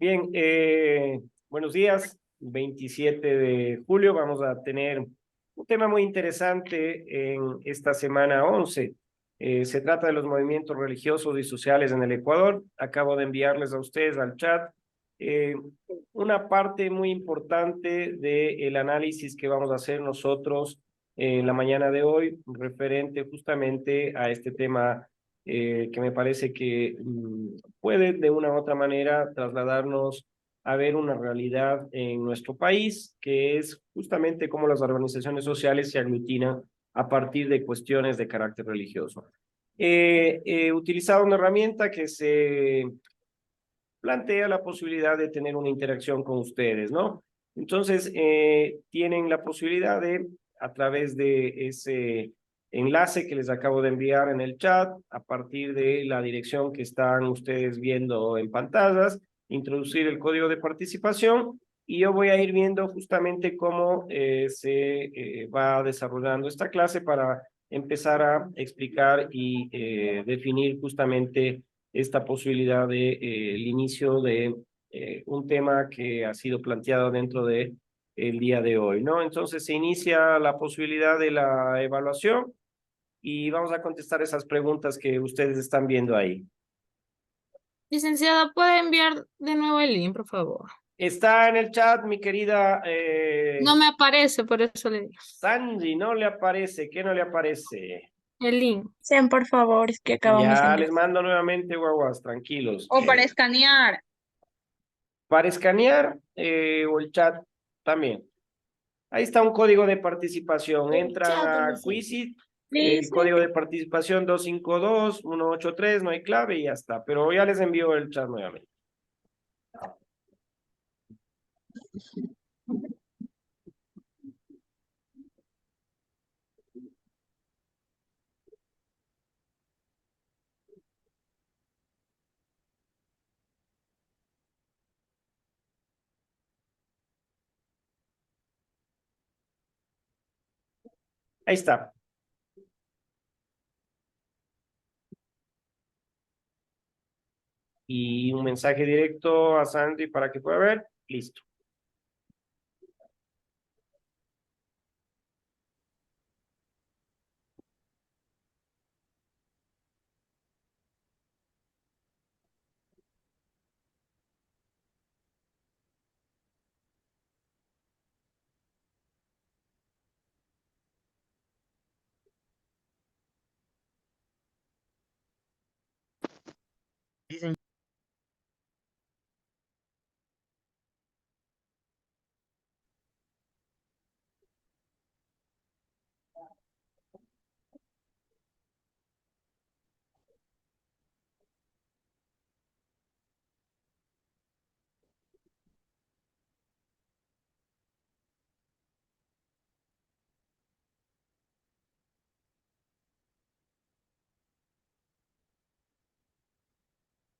Bien, buenos días. 27 de julio vamos a tener un tema muy interesante en esta semana 11. Se trata de los movimientos religiosos y sociales en el Ecuador. Acabo de enviarles a ustedes al chat eh, una parte muy importante del análisis que vamos a hacer nosotros en la mañana de hoy, referente justamente a este tema que me parece que puede de una u otra manera trasladarnos a ver una realidad en nuestro país, que es justamente cómo las organizaciones sociales se aglutinan a partir de cuestiones de carácter religioso. He utilizado una herramienta que se plantea la posibilidad de tener una interacción con ustedes, ¿no? Entonces, tienen la posibilidad de, a través de ese enlace que les acabo de enviar en el chat, a partir de la dirección que están ustedes viendo en pantallas, introducir el código de participación y yo voy a ir viendo justamente cómo se va desarrollando esta clase para empezar a explicar y definir justamente esta posibilidad de el inicio de un tema que ha sido planteado dentro de el día de hoy, ¿no? Entonces se inicia la posibilidad de la evaluación y vamos a contestar esas preguntas que ustedes están viendo ahí. Licenciada, ¿puede enviar de nuevo el link, por favor? Está en el chat, mi querida No me aparece, por eso le digo. Sandy, ¿no le aparece? ¿Qué no le aparece? El link. Sean por favor, es que acabamos de Ya enviar. les mando nuevamente, guaguas, tranquilos. O para escanear. Para escanear o el chat también. Ahí está un código de participación. Entran a Quizit, el código de participación 252-183, no hay clave y ya está. Pero ya les envío el chat nuevamente. Ahí está. Y un mensaje directo a Sandy para que pueda ver. Listo.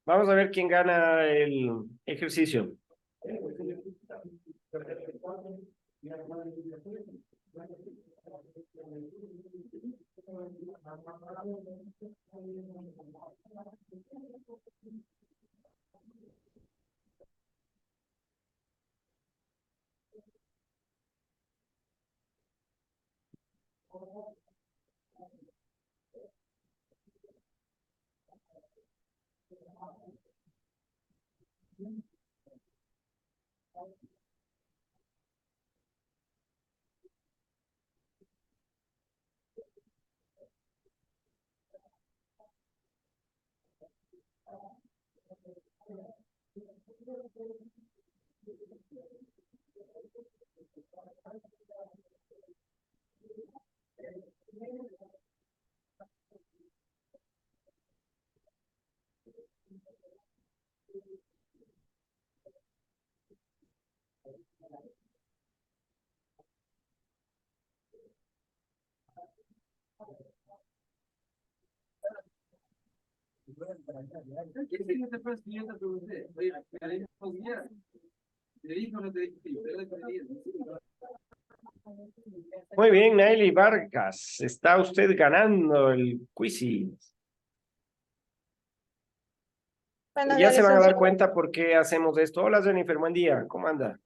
Vamos a ver quién gana el ejercicio. Muy bien, Naily Vargas. Está usted ganando el quiz. Buenos Ya días, se van a dar licenciado. cuenta por qué hacemos esto. Hola Jennifer, buen día, ¿cómo anda?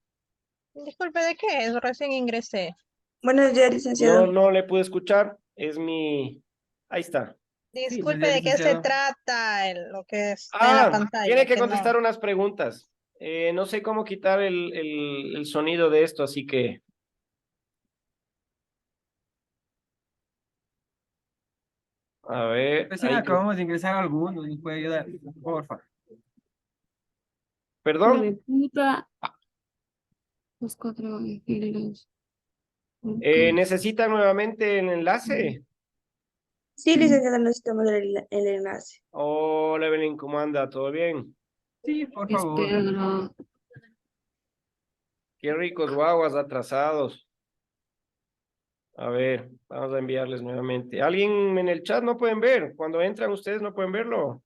Disculpe, ¿de qué es? Recién ingresé. Buenos días, No, licenciado. no le pude escuchar, es mi... Ahí está. Sí, buen Disculpe, día, ¿de qué se licenciado. trata lo que está en la Tiene pantalla? que Que no. contestar unas preguntas. No sé cómo quitar el sonido de esto, así que... A ver, Recién acabamos de ingresar a algunos, ¿nos puede ayudar? Porfa. perdón. Puta, los cuatro ángeles. ¿Necesita nuevamente el enlace? Sí, licenciado, necesitamos el enlace. Hola Evelyn, ¿cómo anda? ¿Todo bien? Sí, por favor. Espera, Qué ricos guaguas atrasados. A ver, vamos a enviarles nuevamente. ¿Alguien en el chat no pueden ver? Cuando entran ustedes no pueden verlo.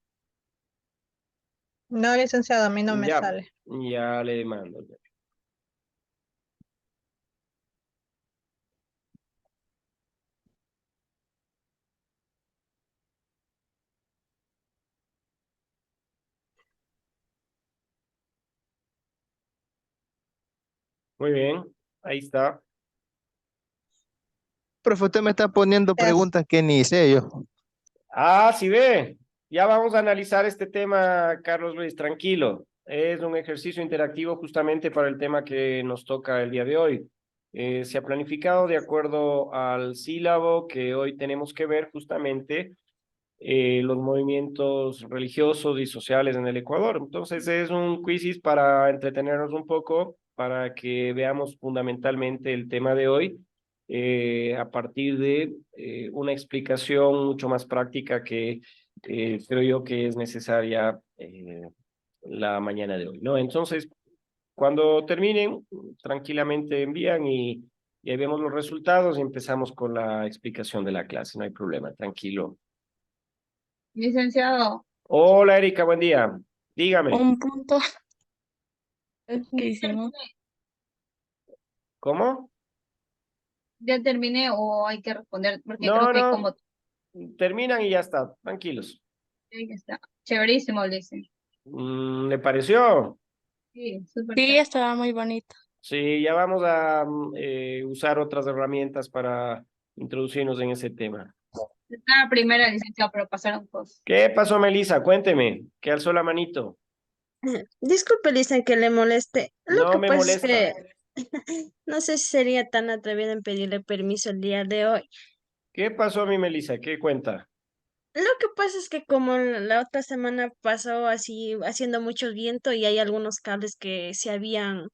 No, licenciado, a mí no me Ya, sale. ya le mando. Muy bien, ahí está. Profe, usted me está poniendo Gracias. preguntas que ni sé yo. Ah, sí ve. Ya vamos a analizar este tema, Carlos Luis, tranquilo. Es un ejercicio interactivo justamente para el tema que nos toca el día de hoy. Se ha planificado de acuerdo al sílabo que hoy tenemos que ver justamente los movimientos religiosos y sociales en el Ecuador. Entonces es un quizzes para entretenernos un poco, para que veamos fundamentalmente el tema de hoy a partir de una explicación mucho más práctica que creo yo que es necesaria la mañana de hoy, ¿no? Entonces, cuando terminen, tranquilamente envían y ahí vemos los resultados y empezamos con la explicación de la clase, no hay problema, tranquilo. Licenciado, Hola Erika, buen día. Dígame, un punto que hicimos. ¿cómo? ¿Ya terminé o hay que responder? Porque creo No, que no, como terminan y ya está, tranquilos. ahí está. Chéverísimo, dice. ¿Le pareció? Sí, súper Sí, chévere. estaba muy bonito. Sí, ya vamos a usar otras herramientas para introducirnos en ese tema. Estaba primera, licenciado, pero pasaron cosas. ¿Qué pasó, Melissa? Cuénteme, que alzó la manito. Disculpe, dicen que le moleste. Lo No que me pasa es molesta. que no sé si sería tan atrevida en pedirle permiso el día de hoy. ¿Qué pasó, mi Melissa? ¿Qué cuenta? Lo que pasa es que como la otra semana pasó así haciendo mucho viento y hay algunos cables que se habían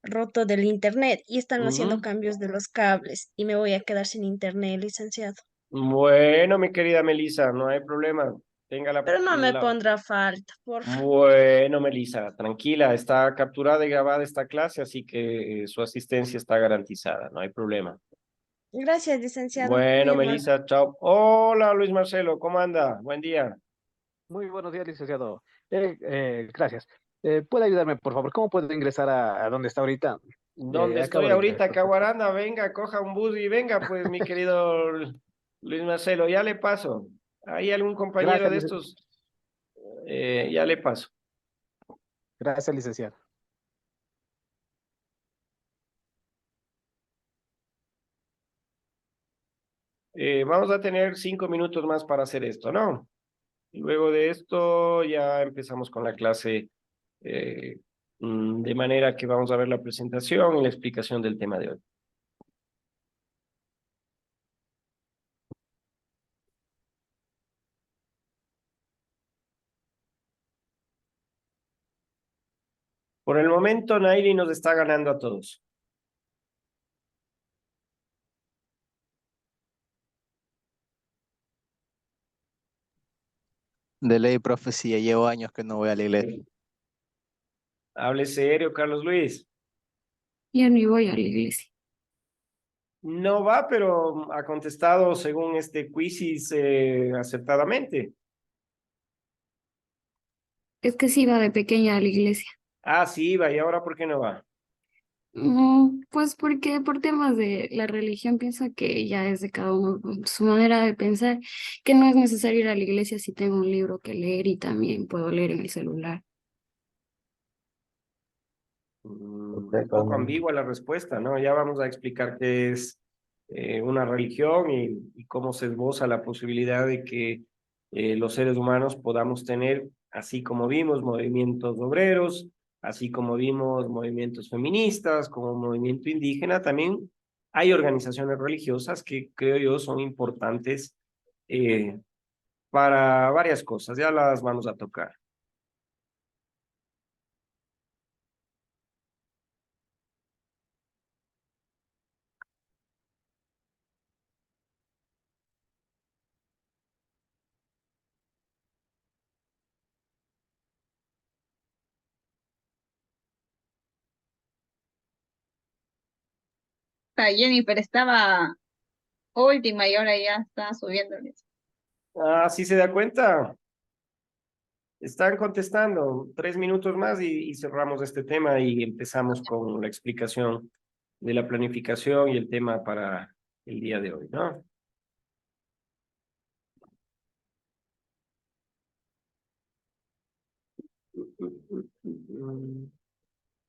roto del internet y están haciendo Ujú. cambios de los cables y me voy a quedar sin internet, licenciado. Bueno, mi querida Melissa, no hay problema. Tenga Pero no me pondrá falta, por favor. Bueno, Melissa, tranquila, está capturada y grabada esta clase, así que su asistencia está garantizada, no hay problema. Gracias, licenciado. Muy Bueno, amable. Melissa, chao. Hola, Luis Marcelo, ¿cómo anda? Buen día. Muy buenos días, licenciado. Gracias. ¿Puede ayudarme, por favor? ¿Cómo puedo ingresar a donde está ahorita? ¿Dónde Acabo estoy de ingresar. ahorita? Caguaranda, venga, coja un bus y venga, pues, mi querido Luis Marcelo, ya le paso. ¿Hay algún compañero Gracias, de estos? Ya le paso. gracias, licenciado. Vamos a tener 5 minutos más para hacer esto, ¿no? Y luego de esto ya empezamos con la clase eh, de manera que vamos a ver la presentación y la explicación del tema de hoy. Por el momento, Nairi nos está ganando a todos. De ley, profe, sí, ya llevo años que no voy a la iglesia. Hable serio, Carlos Luis. ya ni voy a la iglesia. No va, pero ha contestado según este quizzes acertadamente. Es que sí iba de pequeña a la iglesia. Ah, sí, va, ¿y ahora por qué no va? Pues porque por temas de la religión pienso que ya es de cada uno su manera de pensar, que no es necesario ir a la iglesia si tengo un libro que leer y también puedo leer en el celular. Un poco ambigua la respuesta, ¿no? Ya vamos a explicar qué es una religión y cómo se esboza la posibilidad de que los seres humanos podamos tener, así como vimos, movimientos obreros, así como vimos movimientos feministas, como movimiento indígena, también hay organizaciones religiosas que creo yo son importantes eh, para varias cosas, ya las vamos a tocar. Jennifer estaba última y ahora ya está subiéndoles. Ah, ¿sí se da cuenta? Están contestando 3 minutos más y cerramos este tema y empezamos con la explicación de la planificación y el tema para el día de hoy, ¿no?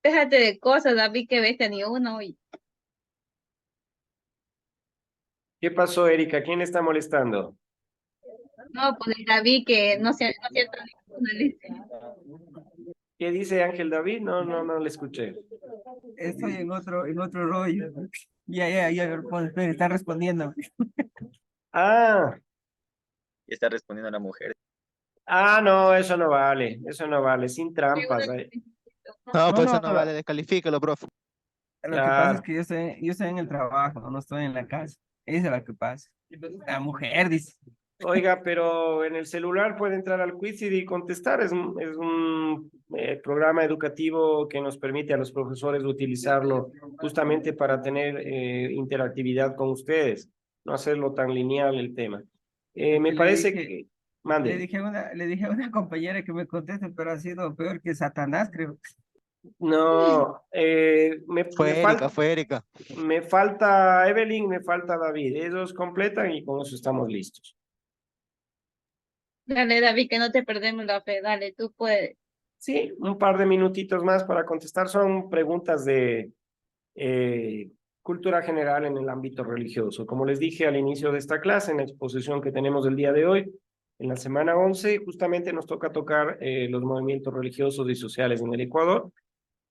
Déjate de cosas, David, que vete ni uno. ¿Qué pasó, Erika? ¿Quién le está molestando? No, pues el David que no cierta ninguna lista. ¿Qué dice Ángel David? No le escuché. Estoy en otro rollo. Ya, pues, están respondiendo. Ah, Y está respondiendo a la mujer. no, eso no vale, sin trampas. No, No, pues eso no, no vale, descalifícalo, profe. lo que pasa es Claro. que yo estoy en el trabajo, no estoy en la casa. Eso es lo que pasa. La mujer dice. Oiga, pero en el celular puede entrar al Quizid y contestar. Es un programa educativo que nos permite a los profesores utilizarlo justamente para tener interactividad con ustedes, no hacerlo tan lineal el tema. Me Le parece dije, que... Mande. le dije a una compañera que me conteste, pero ha sido peor que Satanás, creo. No, Fue Erika, fue Erika. me falta Evelyn, me falta David. Ellos completan y con eso estamos listos. Dale, David, que no te perdemos la fe. Dale, tú puedes. Sí, un par de minutitos más para contestar. Son preguntas de cultura general en el ámbito religioso. Como les dije al inicio de esta clase, en la exposición que tenemos el día de hoy, en la semana 11, justamente nos toca tocar los movimientos religiosos y sociales en el Ecuador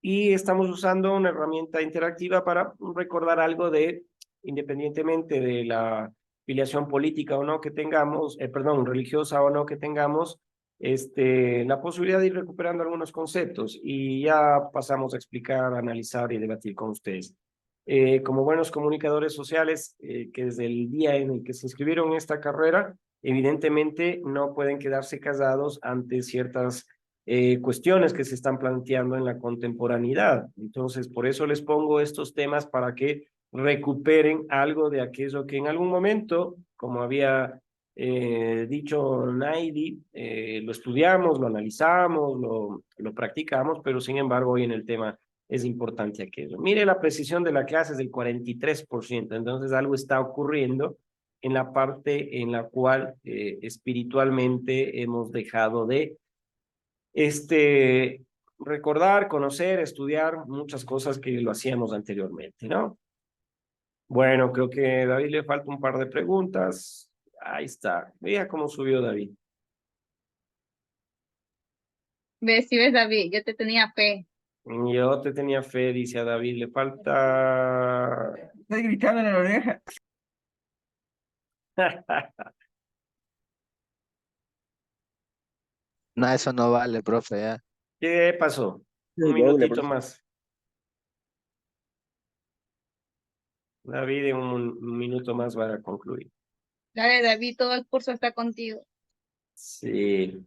y estamos usando una herramienta interactiva para recordar algo de, independientemente de la filiación política o no que tengamos, perdón, religiosa o no que tengamos, la posibilidad de ir recuperando algunos conceptos y ya pasamos a explicar, analizar y debatir con ustedes. Como buenos comunicadores sociales, que desde el día en el que se inscribieron en esta carrera, evidentemente no pueden quedarse callados ante ciertas cuestiones que se están planteando en la contemporaneidad. Entonces, por eso les pongo estos temas para que recuperen algo de aquello que en algún momento, como había dicho Naidi, lo estudiamos, lo analizamos, lo practicamos, pero sin embargo hoy en el tema es importante aquello. Mire, la precisión de la clase es del 43%, entonces algo está ocurriendo en la parte en la cual espiritualmente hemos dejado de recordar, conocer, estudiar muchas cosas que lo hacíamos anteriormente, ¿no? Bueno, creo que a David le falta un par de preguntas. Ahí está. Vea cómo subió David. Ves, si ves, David, yo te tenía fe. Yo te tenía fe, dice a David. Le falta... Estoy gritando en la oreja. No, eso no vale, profe, ya. ¿Qué pasó? Un Doble, minutito profe. más. David, en un minuto más para concluir. Dale, David, todo el curso está contigo. Sí.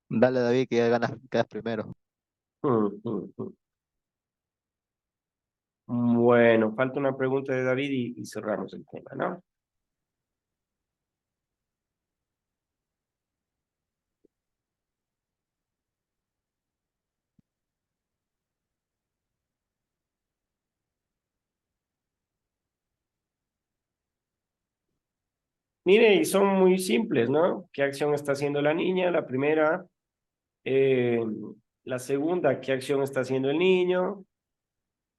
Dale, David, que ya ganas, quedas primero. Mm. Bueno, falta una pregunta de David y cerramos el tema, ¿no? Mire, y son muy simples, ¿no? ¿Qué acción está haciendo la niña? La primera. La segunda, ¿qué acción está haciendo el niño?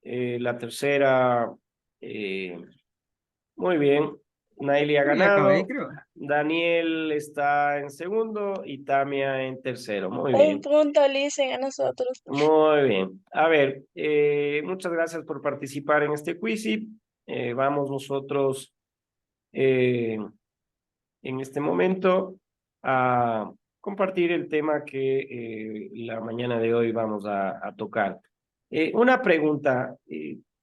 La tercera, muy bien. Naili ha Yo ya acabé, ganado. creo. Daniel está en segundo y Tamia en tercero. Muy Un bien. punto, Licen, a nosotros. Muy bien. A ver, muchas gracias por participar en este quiz. Vamos nosotros en este momento a compartir el tema que la mañana de hoy vamos a tocar. Una pregunta,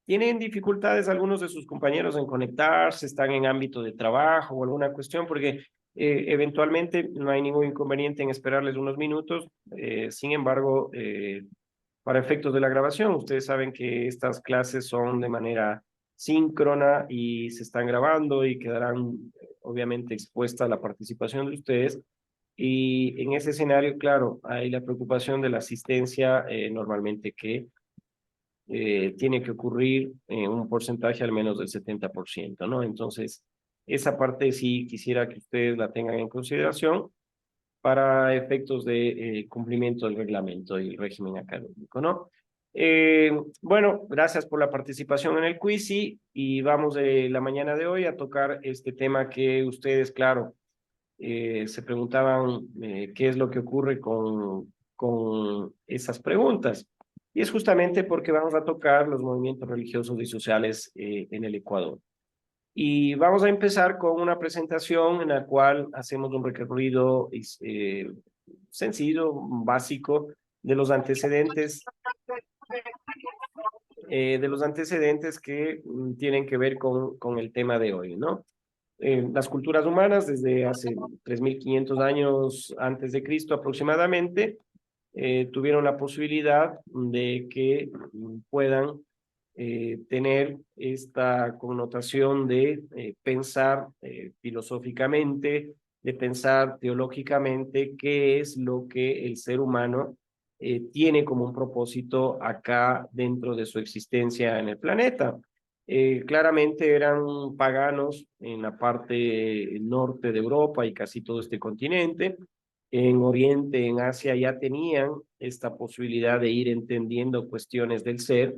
¿tienen dificultades algunos de sus compañeros en conectarse? ¿Están en ámbito de trabajo o alguna cuestión? Porque eventualmente no hay ningún inconveniente en esperarles unos minutos. Sin embargo, para efectos de la grabación, ustedes saben que estas clases son de manera síncrona y se están grabando y quedarán obviamente expuesta a la participación de ustedes. Y en ese escenario, claro, hay la preocupación de la asistencia normalmente que tiene que ocurrir en un porcentaje al menos del 70%, ¿no? Entonces, esa parte sí quisiera que ustedes la tengan en consideración para efectos de cumplimiento del reglamento y el régimen académico, ¿no? Bueno, gracias por la participación en el quiz y vamos la mañana de hoy a tocar este tema que ustedes, claro, se preguntaban qué es lo que ocurre con esas preguntas. Y es justamente porque vamos a tocar los movimientos religiosos y sociales en el Ecuador. Y vamos a empezar con una presentación en la cual hacemos un recorrido sencillo, básico, de los antecedentes que tienen que ver con el tema de hoy, ¿no? Las culturas humanas desde hace 3.500 años antes de Cristo aproximadamente tuvieron la posibilidad de que puedan tener esta connotación de pensar filosóficamente, de pensar teológicamente qué es lo que el ser humano tiene como un propósito acá dentro de su existencia en el planeta. Claramente eran paganos en la parte norte de Europa y casi todo este continente. En Oriente, en Asia, ya tenían esta posibilidad de ir entendiendo cuestiones del ser.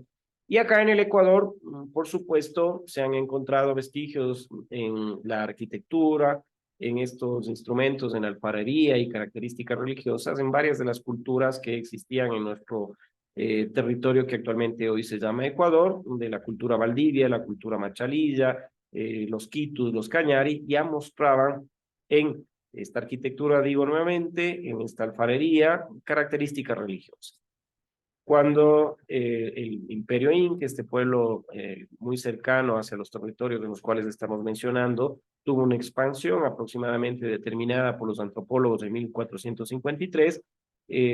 Y acá en el Ecuador, por supuesto, se han encontrado vestigios en la arquitectura, en estos instrumentos, en alfarería y características religiosas en varias de las culturas que existían en nuestro territorio que actualmente hoy se llama Ecuador, de la cultura Valdivia, la cultura Machalilla, los Quitus, los Cañari, ya mostraban en esta arquitectura, digo nuevamente, en esta alfarería, características religiosas. Cuando el Imperio Inca, este pueblo muy cercano hacia los territorios de los cuales estamos mencionando, tuvo una expansión aproximadamente determinada por los antropólogos en 1453,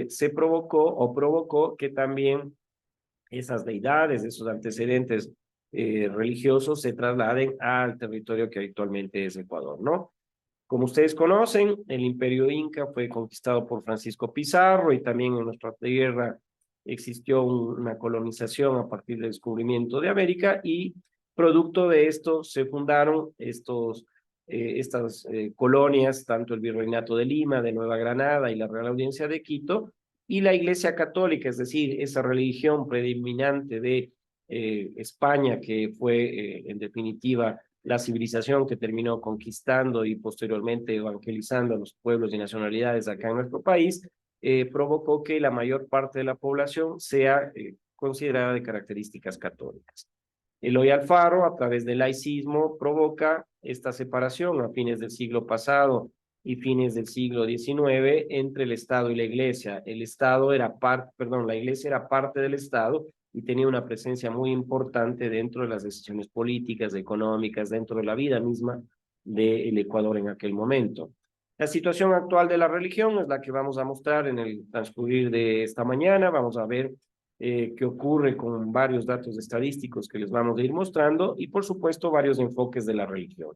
se provocó que también esas deidades, esos antecedentes religiosos se trasladen al territorio que actualmente es Ecuador, ¿no? Como ustedes conocen, el Imperio Inca fue conquistado por Francisco Pizarro y también en nuestra tierra existió una colonización a partir del descubrimiento de América y producto de esto se fundaron estas colonias, tanto el Virreinato de Lima, de Nueva Granada y la Real Audiencia de Quito, y la Iglesia Católica, es decir, esa religión predominante de España, que fue en definitiva la civilización que terminó conquistando y posteriormente evangelizando a los pueblos y nacionalidades acá en nuestro país, provocó que la mayor parte de la población sea considerada de características católicas. Eloy Alfaro, a través del laicismo, provoca esta separación a fines del siglo pasado y fines del siglo XIX entre el Estado y la Iglesia. La Iglesia era parte del Estado y tenía una presencia muy importante dentro de las decisiones políticas, económicas, dentro de la vida misma del Ecuador en aquel momento. La situación actual de la religión es la que vamos a mostrar en el transcurrir de esta mañana. Vamos a ver qué ocurre con varios datos estadísticos que les vamos a ir mostrando y, por supuesto, varios enfoques de la religión.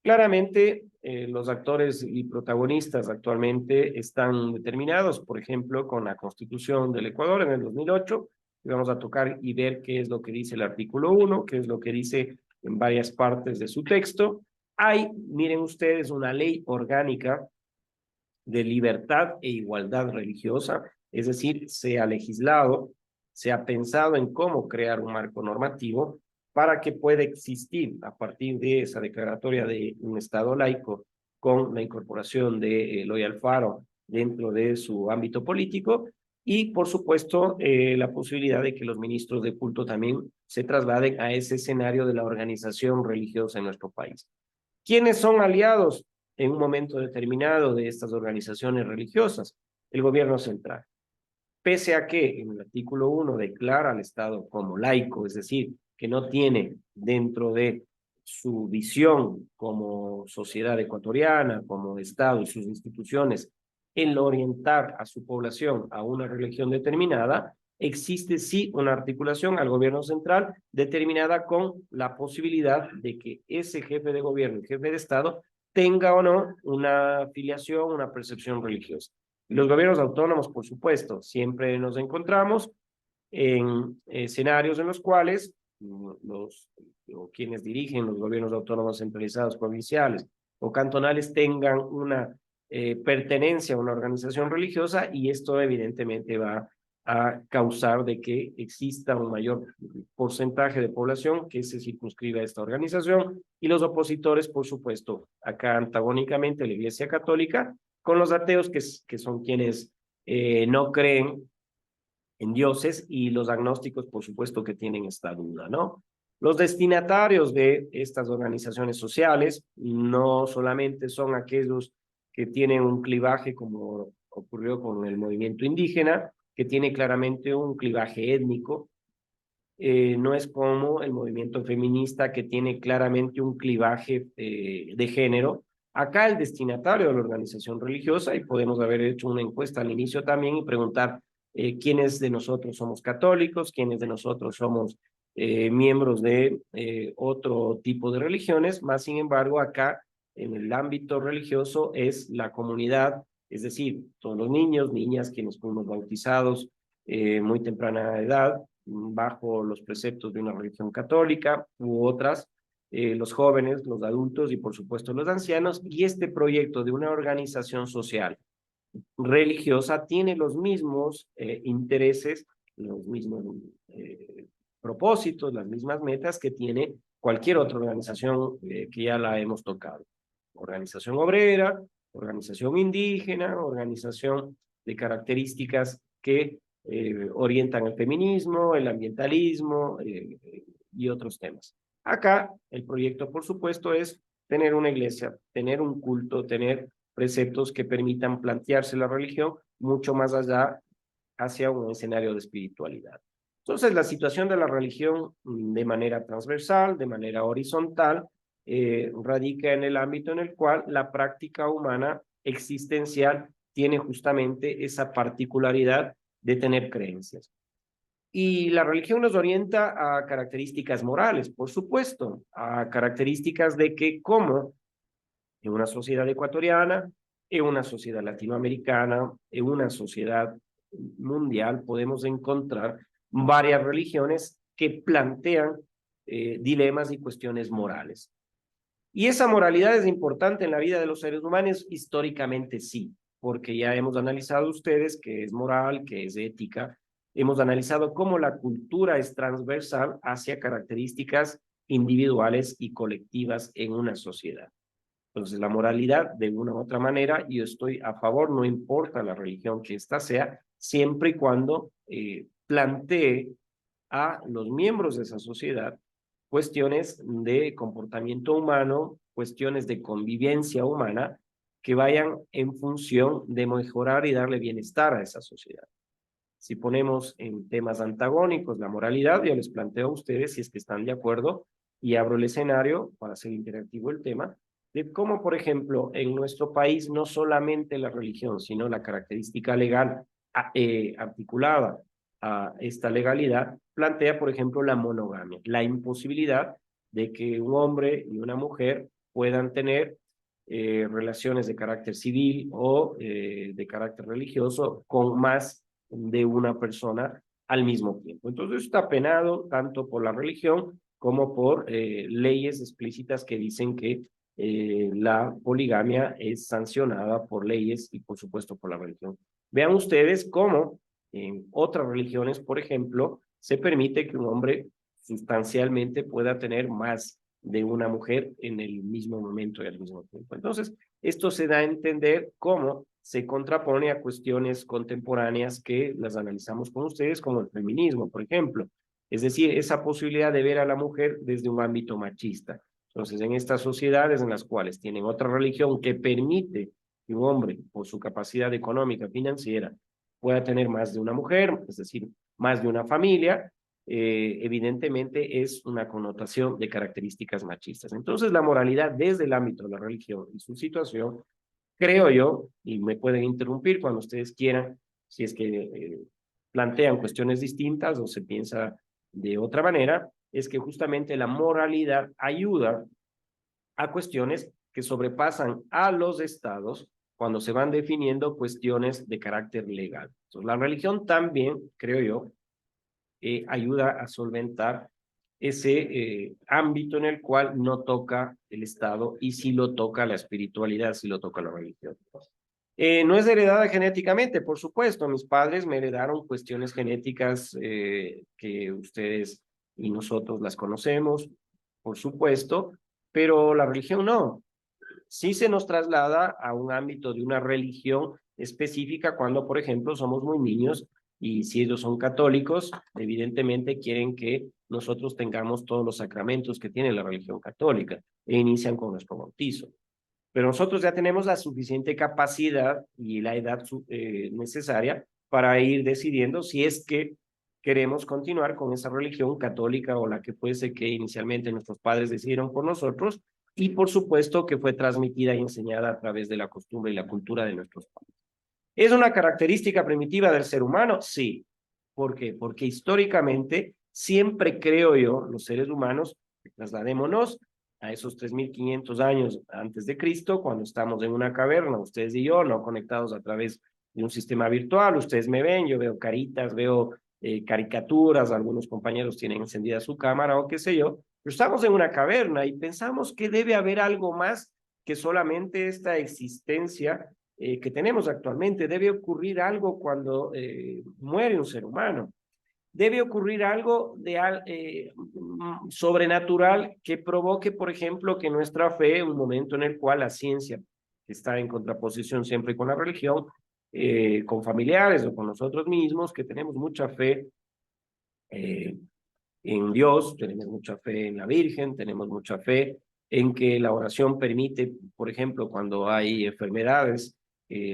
Claramente, los actores y protagonistas actualmente están determinados, por ejemplo, con la Constitución del Ecuador en el 2008, y vamos a tocar y ver qué es lo que dice el artículo 1, qué es lo que dice en varias partes de su texto, Hay, miren ustedes, una ley orgánica de libertad e igualdad religiosa, es decir, se ha legislado, se ha pensado en cómo crear un marco normativo para que pueda existir a partir de esa declaratoria de un Estado laico con la incorporación de Eloy Alfaro dentro de su ámbito político y, por supuesto, la posibilidad de que los ministros de culto también se trasladen a ese escenario de la organización religiosa en nuestro país. ¿Quiénes son aliados en un momento determinado de estas organizaciones religiosas? El gobierno central. Pese a que en el artículo 1 declara al Estado como laico, es decir, que no tiene dentro de su visión como sociedad ecuatoriana, como Estado y sus instituciones, el orientar a su población a una religión determinada, existe sí una articulación al gobierno central determinada con la posibilidad de que ese jefe de gobierno, jefe de Estado, tenga o no una afiliación, una percepción religiosa. Los gobiernos autónomos, por supuesto, siempre nos encontramos en escenarios en los cuales quienes dirigen los gobiernos autónomos centralizados, provinciales o cantonales tengan una pertenencia a una organización religiosa y esto evidentemente va a causar de que exista un mayor porcentaje de población que se circunscribe a esta organización y los opositores, por supuesto, acá antagónicamente la Iglesia Católica, con los ateos que son quienes no creen en dioses y los agnósticos, por supuesto, que tienen esta duda, ¿no? Los destinatarios de estas organizaciones sociales no solamente son aquellos que tienen un clivaje como ocurrió con el movimiento indígena, que tiene claramente un clivaje étnico, no es como el movimiento feminista que tiene claramente un clivaje de género. Acá el destinatario de la organización religiosa, y podemos haber hecho una encuesta al inicio también y preguntar quiénes de nosotros somos católicos, quiénes de nosotros somos miembros de otro tipo de religiones, más sin embargo acá en el ámbito religioso es la comunidad, es decir, todos los niños, niñas, quienes fuimos bautizados muy temprana edad, bajo los preceptos de una religión católica u otras, los jóvenes, los adultos y por supuesto los ancianos, y este proyecto de una organización social religiosa tiene los mismos intereses, los mismos propósitos, las mismas metas que tiene cualquier otra organización que ya la hemos tocado. Organización obrera, organización indígena, organización de características que orientan el feminismo, el ambientalismo y otros temas. Acá el proyecto, por supuesto, es tener una iglesia, tener un culto, tener preceptos que permitan plantearse la religión mucho más allá hacia un escenario de espiritualidad. Entonces, la situación de la religión de manera transversal, de manera horizontal, radica en el ámbito en el cual la práctica humana existencial tiene justamente esa particularidad de tener creencias. Y la religión nos orienta a características morales, por supuesto, a características de que como en una sociedad ecuatoriana, en una sociedad latinoamericana, en una sociedad mundial, podemos encontrar varias religiones que plantean dilemas y cuestiones morales. Y esa moralidad es importante en la vida de los seres humanos, históricamente sí, porque ya hemos analizado ustedes qué es moral, qué es ética, hemos analizado cómo la cultura es transversal hacia características individuales y colectivas en una sociedad. Entonces, la moralidad, de una u otra manera, yo estoy a favor, no importa la religión que ésta sea, siempre y cuando plantee a los miembros de esa sociedad cuestiones de comportamiento humano, cuestiones de convivencia humana, que vayan en función de mejorar y darle bienestar a esa sociedad. Si ponemos en temas antagónicos la moralidad, yo les planteo a ustedes, si es que están de acuerdo, y abro el escenario para hacer interactivo el tema, de cómo, por ejemplo, en nuestro país no solamente la religión, sino la característica legal articulada a esta legalidad, plantea, por ejemplo, la monogamia, la imposibilidad de que un hombre y una mujer puedan tener relaciones de carácter civil o de carácter religioso con más de una persona al mismo tiempo. Entonces está penado tanto por la religión como por leyes explícitas que dicen que la poligamia es sancionada por leyes y por supuesto por la religión. Vean ustedes cómo en otras religiones, por ejemplo, se permite que un hombre sustancialmente pueda tener más de una mujer en el mismo momento y al mismo tiempo. Entonces, esto se da a entender cómo se contrapone a cuestiones contemporáneas que las analizamos con ustedes, como el feminismo, por ejemplo. Es decir, esa posibilidad de ver a la mujer desde un ámbito machista. Entonces, en estas sociedades en las cuales tienen otra religión que permite que un hombre, por su capacidad económica, financiera, pueda tener más de una mujer, es decir, más de una familia, evidentemente es una connotación de características machistas. Entonces, la moralidad desde el ámbito de la religión y su situación, creo yo, y me pueden interrumpir cuando ustedes quieran, si es que plantean cuestiones distintas o se piensa de otra manera, es que justamente la moralidad ayuda a cuestiones que sobrepasan a los estados cuando se van definiendo cuestiones de carácter legal. Entonces, la religión también, creo yo, ayuda a solventar ese ámbito en el cual no toca el Estado y sí lo toca la espiritualidad, sí lo toca la religión. No es heredada genéticamente, por supuesto. Mis padres me heredaron cuestiones genéticas que ustedes y nosotros las conocemos, por supuesto, pero la religión no. Sí se nos traslada a un ámbito de una religión específica cuando, por ejemplo, somos muy niños y si ellos son católicos, evidentemente quieren que nosotros tengamos todos los sacramentos que tiene la religión católica e inician con nuestro bautizo. Pero nosotros ya tenemos la suficiente capacidad y la edad necesaria para ir decidiendo si es que queremos continuar con esa religión católica o la que fuese que inicialmente nuestros padres decidieron por nosotros y por supuesto que fue transmitida y enseñada a través de la costumbre y la cultura de nuestros padres. ¿Es una característica primitiva del ser humano? Sí. ¿Por qué? Porque históricamente siempre creo yo, los seres humanos, trasladémonos a esos 3.500 años antes de Cristo, cuando estamos en una caverna, ustedes y yo, no conectados a través de un sistema virtual, ustedes me ven, yo veo caritas, veo caricaturas, algunos compañeros tienen encendida su cámara o qué sé yo, pero estamos en una caverna y pensamos que debe haber algo más que solamente esta existencia que tenemos actualmente. Debe ocurrir algo cuando muere un ser humano. Debe ocurrir algo de sobrenatural que provoque, por ejemplo, que nuestra fe, un momento en el cual la ciencia, que está en contraposición siempre con la religión, con familiares o con nosotros mismos, que tenemos mucha fe en Dios, tenemos mucha fe en la Virgen, tenemos mucha fe en que la oración permite, por ejemplo, cuando hay enfermedades,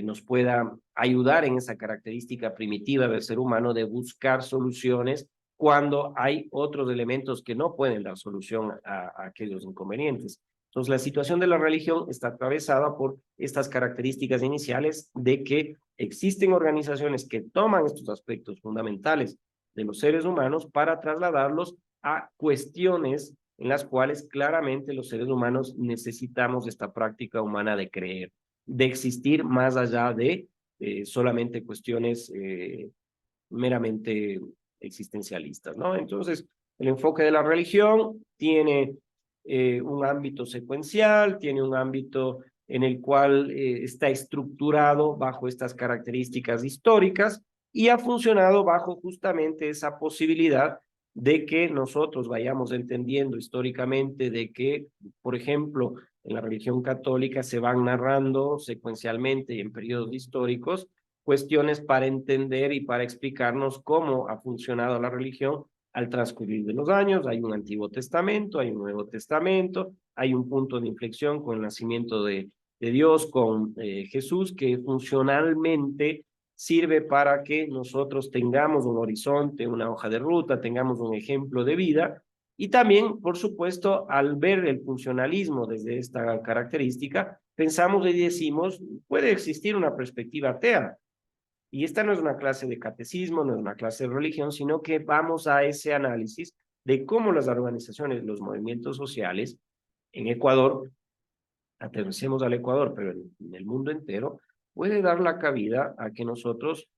nos pueda ayudar en esa característica primitiva del ser humano de buscar soluciones cuando hay otros elementos que no pueden dar solución a aquellos inconvenientes. Entonces, la situación de la religión está atravesada por estas características iniciales de que existen organizaciones que toman estos aspectos fundamentales de los seres humanos para trasladarlos a cuestiones en las cuales claramente los seres humanos necesitamos esta práctica humana de creer, de existir más allá de solamente cuestiones meramente existencialistas, ¿no? Entonces, el enfoque de la religión tiene un ámbito secuencial, tiene un ámbito en el cual está estructurado bajo estas características históricas y ha funcionado bajo justamente esa posibilidad de que nosotros vayamos entendiendo históricamente de que, por ejemplo, en la religión católica se van narrando secuencialmente y en periodos históricos cuestiones para entender y para explicarnos cómo ha funcionado la religión al transcurrir de los años. Hay un Antiguo Testamento, hay un Nuevo Testamento, hay un punto de inflexión con el nacimiento de Dios, con Jesús, que funcionalmente sirve para que nosotros tengamos un horizonte, una hoja de ruta, tengamos un ejemplo de vida. Y también, por supuesto, al ver el funcionalismo desde esta característica, pensamos y decimos, puede existir una perspectiva atea. Y esta no es una clase de catecismo, no es una clase de religión, sino que vamos a ese análisis de cómo las organizaciones, los movimientos sociales en Ecuador, aterricemos al Ecuador, pero en el mundo entero, puede dar la cabida a que nosotros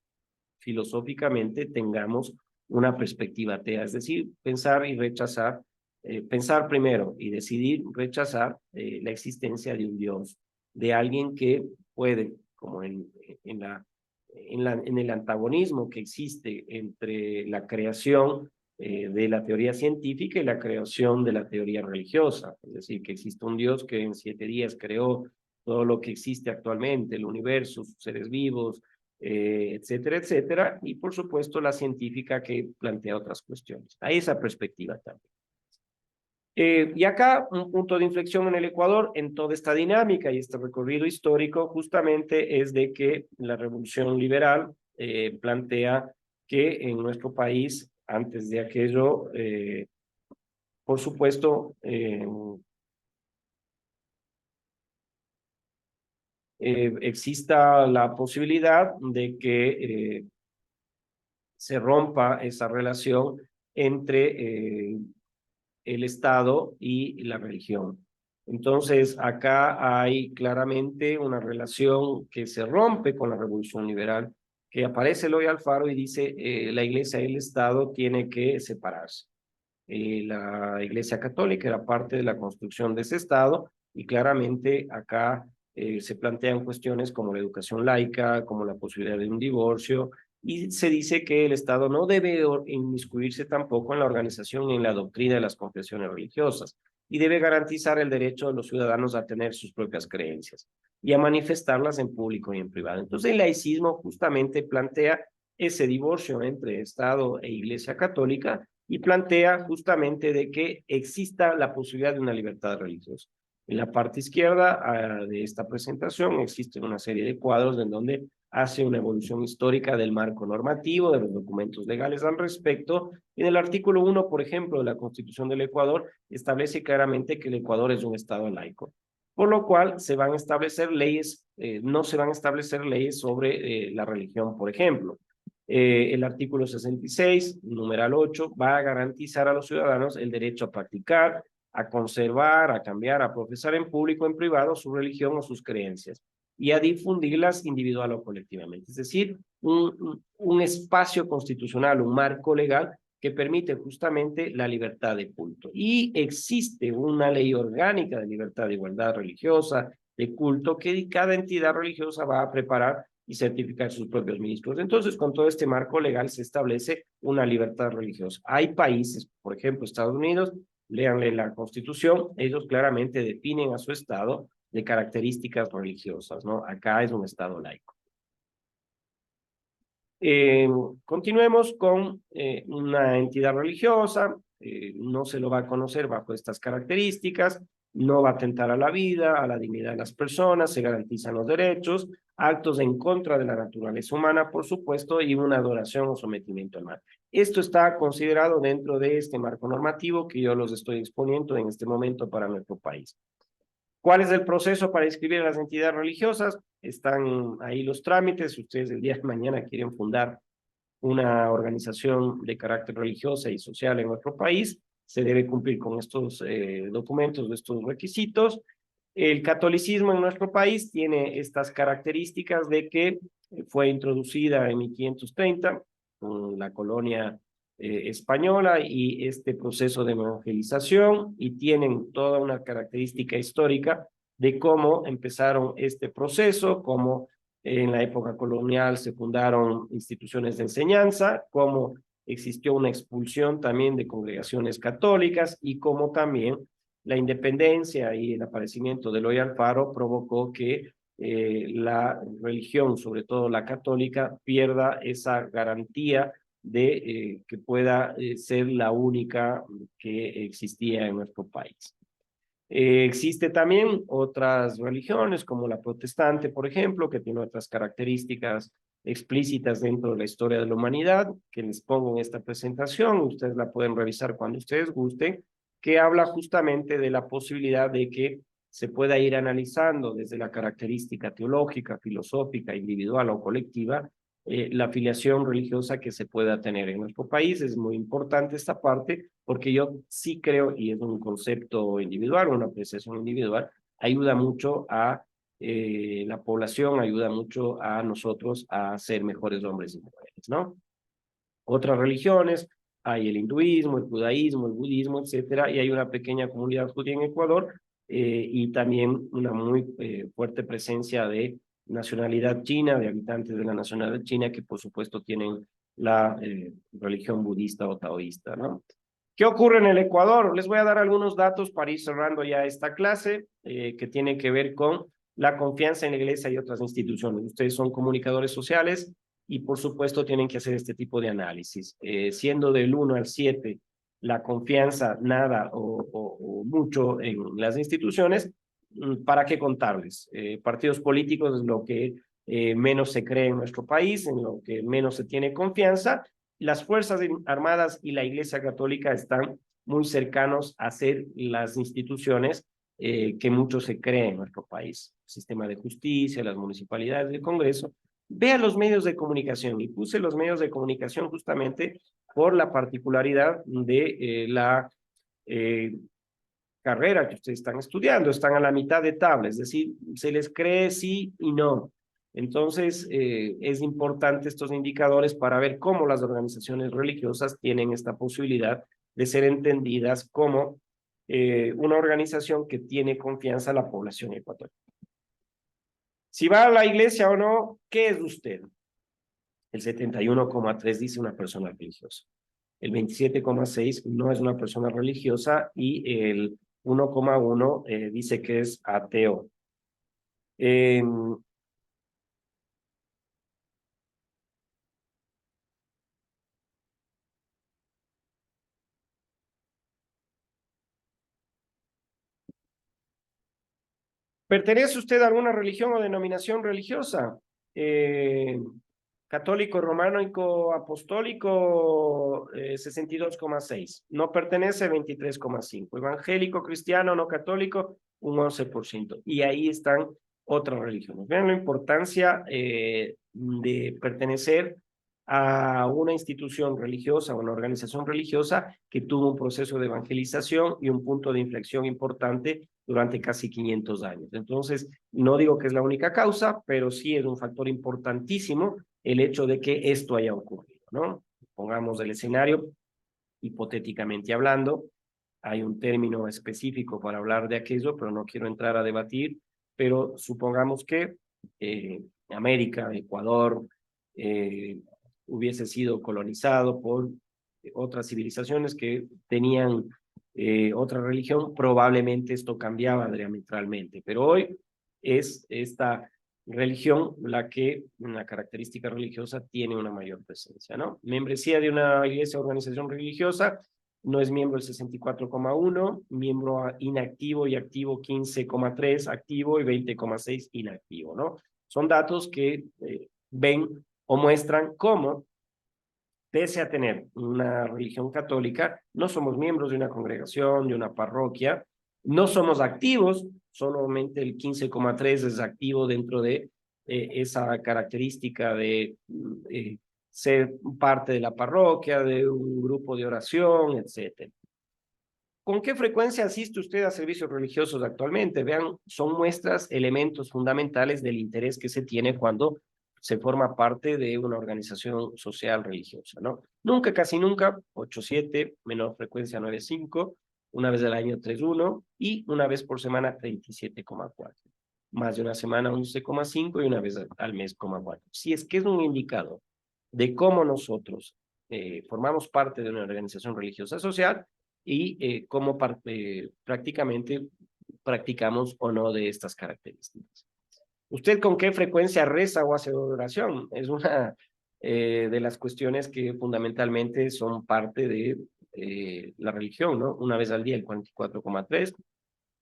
filosóficamente tengamos una perspectiva atea, es decir, pensar y rechazar pensar primero y decidir rechazar la existencia de un Dios, de alguien que puede, como en el antagonismo que existe entre la creación de la teoría científica y la creación de la teoría religiosa. Es decir, que existe un Dios que en 7 días creó todo lo que existe actualmente, el universo, sus seres vivos, etcétera, etcétera, y por supuesto la científica que plantea otras cuestiones. Hay esa perspectiva también. Y acá un punto de inflexión en el Ecuador en toda esta dinámica y este recorrido histórico justamente es de que la revolución liberal plantea que en nuestro país, antes de aquello, por supuesto, exista la posibilidad de que se rompa esa relación entre el Estado y la religión. Entonces, acá hay claramente una relación que se rompe con la Revolución Liberal, que aparece Eloy Alfaro y dice la Iglesia y el Estado tienen que separarse. La Iglesia Católica era parte de la construcción de ese Estado y claramente acá se plantean cuestiones como la educación laica, como la posibilidad de un divorcio, y se dice que el Estado no debe inmiscuirse tampoco en la organización y en la doctrina de las confesiones religiosas, y debe garantizar el derecho de los ciudadanos a tener sus propias creencias y a manifestarlas en público y en privado. Entonces el laicismo justamente plantea ese divorcio entre Estado e Iglesia Católica y plantea justamente de que exista la posibilidad de una libertad religiosa. En la parte izquierda de esta presentación existen una serie de cuadros en donde hace una evolución histórica del marco normativo, de los documentos legales al respecto. En el artículo 1, por ejemplo, de la Constitución del Ecuador, establece claramente que el Ecuador es un Estado laico, por lo cual se van a establecer leyes, no se van a establecer leyes sobre la religión, por ejemplo. El artículo 66, numeral 8, va a garantizar a los ciudadanos el derecho a practicar, a conservar, a cambiar, a profesar en público o en privado su religión o sus creencias y a difundirlas individual o colectivamente. Es decir, un espacio constitucional, un marco legal que permite justamente la libertad de culto. Y existe una ley orgánica de libertad de igualdad religiosa, de culto, que cada entidad religiosa va a preparar y certificar sus propios ministros. Entonces, con todo este marco legal se establece una libertad religiosa. Hay países, por ejemplo, Estados Unidos, léanle la Constitución, ellos claramente definen a su Estado de características religiosas, ¿no? Acá es un Estado laico. Continuemos con una entidad religiosa, no se lo va a conocer bajo estas características, no va a atentar a la vida, a la dignidad de las personas, se garantizan los derechos, actos en contra de la naturaleza humana, por supuesto, y una adoración o sometimiento al mal. Esto está considerado dentro de este marco normativo que yo los estoy exponiendo en este momento para nuestro país. ¿Cuál es el proceso para inscribir a las entidades religiosas? Están ahí los trámites. Si ustedes el día de mañana quieren fundar una organización de carácter religiosa y social en nuestro país, se debe cumplir con estos documentos, estos requisitos. El catolicismo en nuestro país tiene estas características de que fue introducida en 1530 con la colonia española y este proceso de evangelización, y tienen toda una característica histórica de cómo empezaron este proceso, cómo en la época colonial se fundaron instituciones de enseñanza, cómo existió una expulsión también de congregaciones católicas y cómo también la independencia y el aparecimiento de Eloy Alfaro provocó que la religión, sobre todo la católica, pierda esa garantía de que pueda ser la única que existía en nuestro país. Existe también otras religiones como la protestante, por ejemplo, que tiene otras características explícitas dentro de la historia de la humanidad, que les pongo en esta presentación, ustedes la pueden revisar cuando ustedes gusten, que habla justamente de la posibilidad de que se pueda ir analizando desde la característica teológica, filosófica, individual o colectiva, la afiliación religiosa que se pueda tener en nuestro país. Es muy importante esta parte porque yo sí creo, y es un concepto individual, una apreciación individual, ayuda mucho a la población, ayuda mucho a nosotros a ser mejores hombres y mujeres, ¿no? Otras religiones hay el hinduismo, el judaísmo, el budismo, etcétera, y hay una pequeña comunidad judía en Ecuador, y también una muy fuerte presencia de nacionalidad china, de habitantes de la nacionalidad china que por supuesto tienen la religión budista o taoísta, ¿no? ¿Qué ocurre en el Ecuador? Les voy a dar algunos datos para ir cerrando ya esta clase, que tiene que ver con la confianza en la iglesia y otras instituciones. Ustedes son comunicadores sociales y por supuesto tienen que hacer este tipo de análisis. Siendo del 1 al 7 la confianza nada o mucho en las instituciones, ¿para qué contarles? Partidos políticos es lo que menos se cree en nuestro país, en lo que menos se tiene confianza. Las Fuerzas Armadas y la Iglesia Católica están muy cercanos a ser las instituciones que mucho se cree en nuestro país. El sistema de justicia, las municipalidades, el Congreso. Vea los medios de comunicación, y puse los medios de comunicación justamente por la particularidad de la carrera que ustedes están estudiando. Están a la mitad de tabla, es decir, se les cree sí y no. Entonces, es importante estos indicadores para ver cómo las organizaciones religiosas tienen esta posibilidad de ser entendidas como una organización que tiene confianza a la población ecuatoriana. Si va a la iglesia o no, ¿qué es usted? El 71,3 dice una persona religiosa. El 27,6 no es una persona religiosa y el 1,1 dice que es ateo. ¿Pertenece usted a alguna religión o denominación religiosa? Católico, románico, apostólico, 62,6. No pertenece, 23,5. Evangélico, cristiano, no católico, un 11%. Y ahí están otras religiones. Vean la importancia de pertenecer a una institución religiosa, una organización religiosa que tuvo un proceso de evangelización y un punto de inflexión importante durante casi 500 años. Entonces, no digo que es la única causa, pero sí es un factor importantísimo el hecho de que esto haya ocurrido, ¿no? Pongamos el escenario, hipotéticamente hablando, hay un término específico para hablar de aquello, pero no quiero entrar a debatir, pero supongamos que América, Ecuador, hubiese sido colonizado por otras civilizaciones que tenían otra religión, probablemente esto cambiaba diametralmente, pero hoy es esta religión la que, una característica religiosa, tiene una mayor presencia, ¿no? Membresía de una iglesia o organización religiosa, no es miembro el 64,1, miembro inactivo y activo 15,3, activo y 20,6 inactivo, ¿no? Son datos que ven o muestran cómo, pese a tener una religión católica, no somos miembros de una congregación, de una parroquia, no somos activos, solamente el 15,3 es activo dentro de esa característica de ser parte de la parroquia, de un grupo de oración, etc. ¿Con qué frecuencia asiste usted a servicios religiosos actualmente? Vean, son muestras, elementos fundamentales del interés que se tiene cuando se forma parte de una organización social religiosa, ¿no? Nunca, casi nunca, 8,7, menor frecuencia 9,5, una vez al año 3,1 y una vez por semana 37,4. Más de una semana 11,5 y una vez al mes 0,4. Si es que es un indicador de cómo nosotros formamos parte de una organización religiosa social y cómo prácticamente practicamos o no de estas características. ¿Usted con qué frecuencia reza o hace oración? Es una de las cuestiones que fundamentalmente son parte de la religión, ¿no? Una vez al día el 44,3,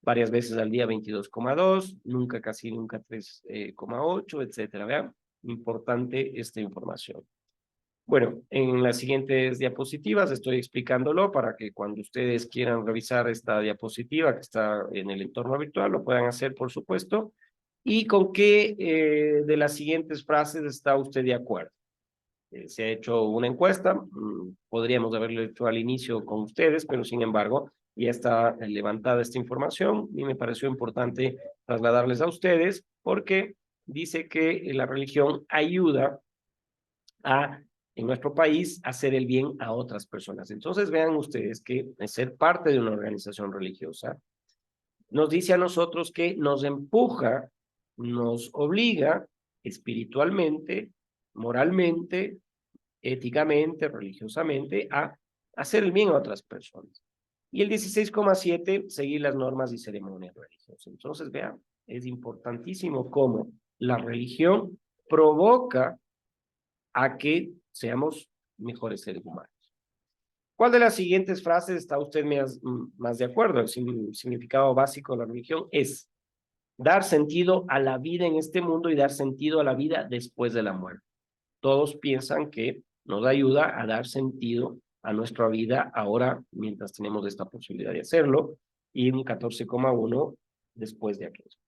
varias veces al día 22,2, nunca, casi nunca 3,8, etcétera. Vean, importante esta información. Bueno, en las siguientes diapositivas estoy explicándolo para que cuando ustedes quieran revisar esta diapositiva que está en el entorno virtual, lo puedan hacer, por supuesto. ¿Y con qué de las siguientes frases está usted de acuerdo? Se ha hecho una encuesta, podríamos haberlo hecho al inicio con ustedes, pero sin embargo ya está levantada esta información y me pareció importante trasladarles a ustedes porque dice que la religión ayuda a en nuestro país hacer el bien a otras personas. Entonces vean ustedes que ser parte de una organización religiosa nos dice a nosotros que nos empuja, nos obliga espiritualmente, moralmente, éticamente, religiosamente, a hacer el bien a otras personas. Y el 16,7, seguir las normas y ceremonias religiosas. Entonces, vean, es importantísimo cómo la religión provoca a que seamos mejores seres humanos. ¿Cuál de las siguientes frases está usted más de acuerdo? El significado básico de la religión es dar sentido a la vida en este mundo y dar sentido a la vida después de la muerte. Todos piensan que nos ayuda a dar sentido a nuestra vida ahora, mientras tenemos esta posibilidad de hacerlo, y un 14,1 después de aquello.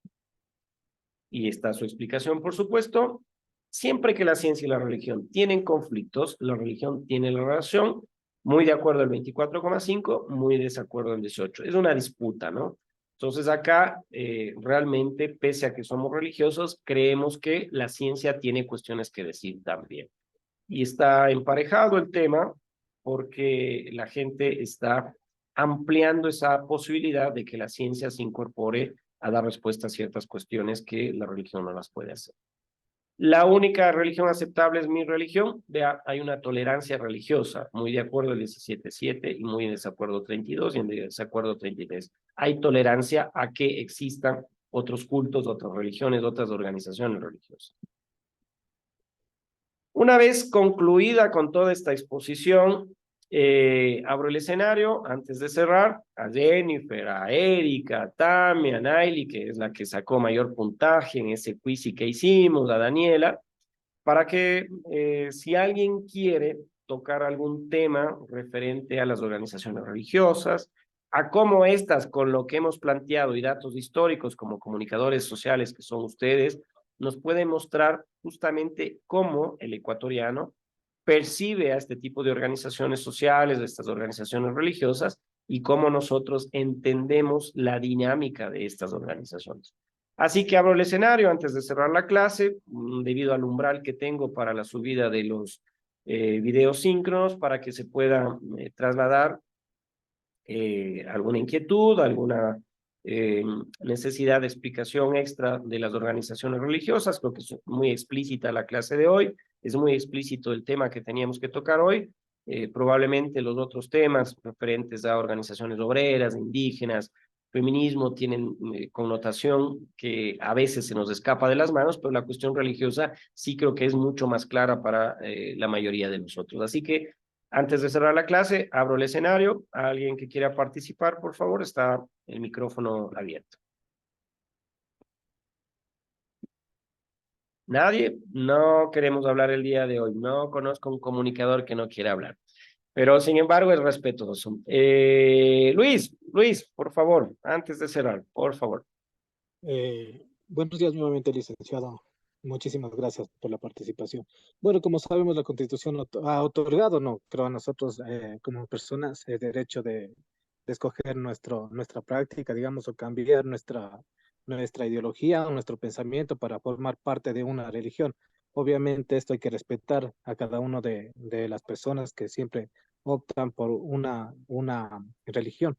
Y está su explicación, por supuesto. Siempre que la ciencia y la religión tienen conflictos, la religión tiene la razón, muy de acuerdo el 24,5, muy de desacuerdo el 18. Es una disputa, ¿no? Entonces acá realmente, pese a que somos religiosos, creemos que la ciencia tiene cuestiones que decir también. Y está emparejado el tema porque la gente está ampliando esa posibilidad de que la ciencia se incorpore a dar respuesta a ciertas cuestiones que la religión no las puede hacer. La única religión aceptable es mi religión. Vea, hay una tolerancia religiosa, muy de acuerdo el 17,7 y muy en desacuerdo 32 y en desacuerdo 33. Hay tolerancia a que existan otros cultos, otras religiones, otras organizaciones religiosas. Una vez concluida con toda esta exposición, abro el escenario antes de cerrar a Jennifer, a Erika, a Tami, a Naili, que es la que sacó mayor puntaje en ese quiz que hicimos, a Daniela, para que si alguien quiere tocar algún tema referente a las organizaciones religiosas, a cómo estas, con lo que hemos planteado y datos históricos como comunicadores sociales que son ustedes, nos pueden mostrar justamente cómo el ecuatoriano percibe a este tipo de organizaciones sociales, de estas organizaciones religiosas, y cómo nosotros entendemos la dinámica de estas organizaciones. Así que abro el escenario antes de cerrar la clase, debido al umbral que tengo para la subida de los videos síncronos, para que se pueda trasladar alguna inquietud, alguna necesidad de explicación extra de las organizaciones religiosas. Creo que es muy explícita la clase de hoy, es muy explícito el tema que teníamos que tocar hoy. Probablemente los otros temas referentes a organizaciones obreras, indígenas, feminismo, tienen connotación que a veces se nos escapa de las manos, pero la cuestión religiosa sí creo que es mucho más clara para la mayoría de nosotros. Así que antes de cerrar la clase, abro el escenario. A alguien que quiera participar, por favor, está el micrófono abierto. ¿Nadie? No queremos hablar el día de hoy. No conozco un comunicador que no quiera hablar. Pero, sin embargo, es respetuoso. Luis, por favor, antes de cerrar, por favor. Buenos días nuevamente, licenciado. Muchísimas gracias por la participación. Bueno, como sabemos, la Constitución ha otorgado, no, creo a nosotros como personas el derecho de escoger nuestra práctica, digamos, o cambiar nuestra ideología o nuestro pensamiento para formar parte de una religión. Obviamente esto hay que respetar a cada uno de las personas que siempre optan por una religión.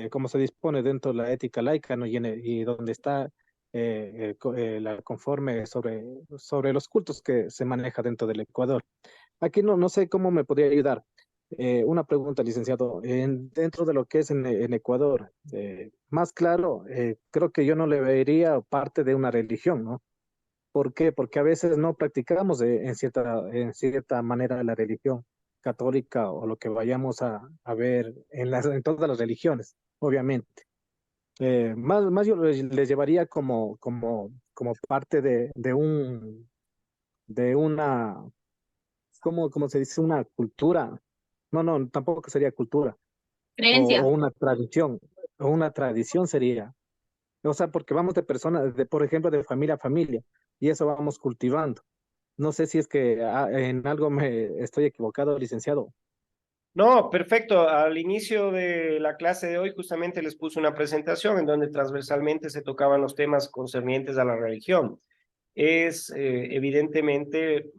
Como se dispone dentro de la ética laica, ¿no? Y donde está la conforme sobre los cultos que se maneja dentro del Ecuador. Aquí no sé cómo me podría ayudar. Una pregunta, licenciado. Dentro de lo que es en Ecuador, más claro, creo que yo no le vería parte de una religión, ¿no? ¿Por qué? Porque a veces no practicamos en cierta manera la religión católica o lo que vayamos a ver en todas las religiones, obviamente. Más yo les llevaría como parte de una, ¿cómo se dice? Una cultura. No, tampoco sería cultura. Creencia. O una tradición sería. O sea, porque vamos de personas, por ejemplo, de familia a familia, y eso vamos cultivando. No sé si es que en algo me estoy equivocado, licenciado. No, perfecto. Al inicio de la clase de hoy justamente les puse una presentación en donde transversalmente se tocaban los temas concernientes a la religión. Es evidentemente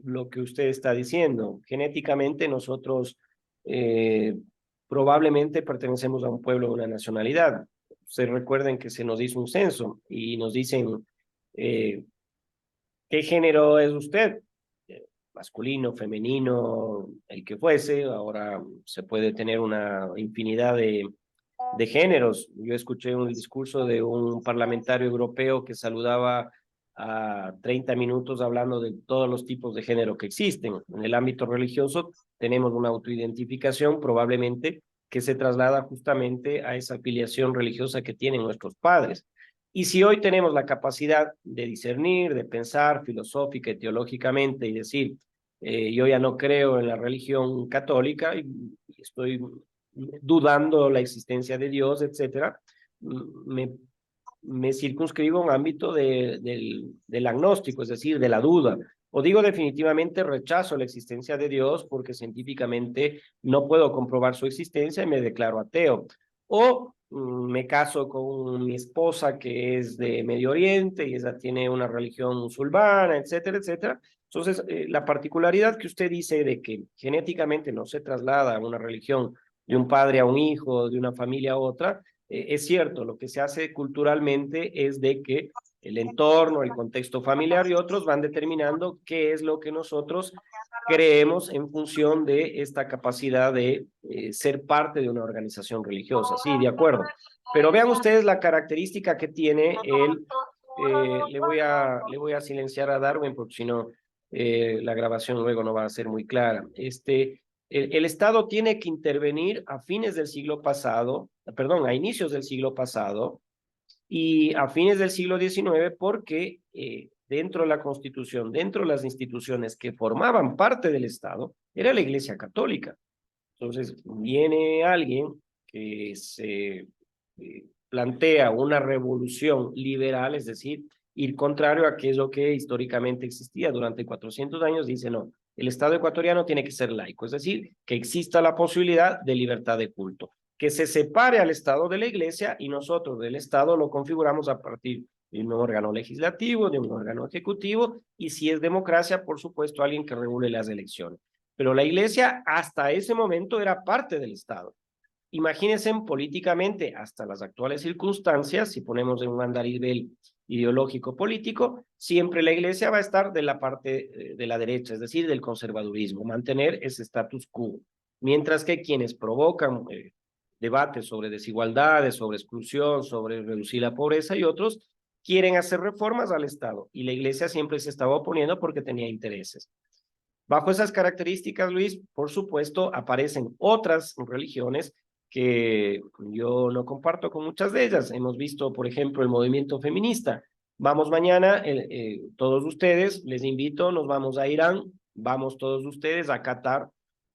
lo que usted está diciendo. Genéticamente nosotros probablemente pertenecemos a un pueblo de una nacionalidad. Ustedes recuerden que se nos hizo un censo y nos dicen ¿qué género es usted? Masculino, femenino, el que fuese. Ahora se puede tener una infinidad de géneros. Yo escuché un discurso de un parlamentario europeo que saludaba a 30 minutos hablando de todos los tipos de género que existen. En el ámbito religioso tenemos una autoidentificación probablemente que se traslada justamente a esa afiliación religiosa que tienen nuestros padres. Y si hoy tenemos la capacidad de discernir, de pensar filosófica y teológicamente y decir, yo ya no creo en la religión católica y estoy dudando la existencia de Dios, etcétera, me circunscribo a un ámbito del agnóstico, es decir, de la duda. O digo definitivamente rechazo la existencia de Dios porque científicamente no puedo comprobar su existencia y me declaro ateo. O me caso con mi esposa que es de Medio Oriente y ella tiene una religión musulmana, etcétera, etcétera. Entonces, la particularidad que usted dice de que genéticamente no se traslada a una religión de un padre a un hijo, de una familia a otra, es cierto. Lo que se hace culturalmente es de que el entorno, el contexto familiar y otros van determinando qué es lo que nosotros creemos en función de esta capacidad de ser parte de una organización religiosa. Sí, de acuerdo. Pero vean ustedes la característica que tiene el... le voy a silenciar a Darwin porque si no la grabación luego no va a ser muy clara. El Estado tiene que intervenir a fines del siglo pasado, perdón, a inicios del siglo pasado y a fines del siglo XIX porque dentro de la Constitución, dentro de las instituciones que formaban parte del Estado, era la Iglesia Católica. Entonces viene alguien que se plantea una revolución liberal, es decir, ir contrario a aquello que históricamente existía durante 400 años, dice no, el Estado ecuatoriano tiene que ser laico, es decir, que exista la posibilidad de libertad de culto, que se separe al Estado de la Iglesia y nosotros del Estado lo configuramos a partir de un órgano legislativo, de un órgano ejecutivo y si es democracia, por supuesto, alguien que regule las elecciones. Pero la Iglesia hasta ese momento era parte del Estado. Imagínense políticamente hasta las actuales circunstancias, si ponemos en un andarivel ideológico político, siempre la Iglesia va a estar de la parte de la derecha, es decir, del conservadurismo, mantener ese status quo. Mientras que quienes provocan debates sobre desigualdades, sobre exclusión, sobre reducir la pobreza y otros, quieren hacer reformas al Estado. Y la Iglesia siempre se estaba oponiendo porque tenía intereses. Bajo esas características, Luis, por supuesto, aparecen otras religiones que yo no comparto con muchas de ellas. Hemos visto, por ejemplo, el movimiento feminista. Vamos mañana, todos ustedes, les invito, nos vamos a Irán, vamos todos ustedes a Qatar,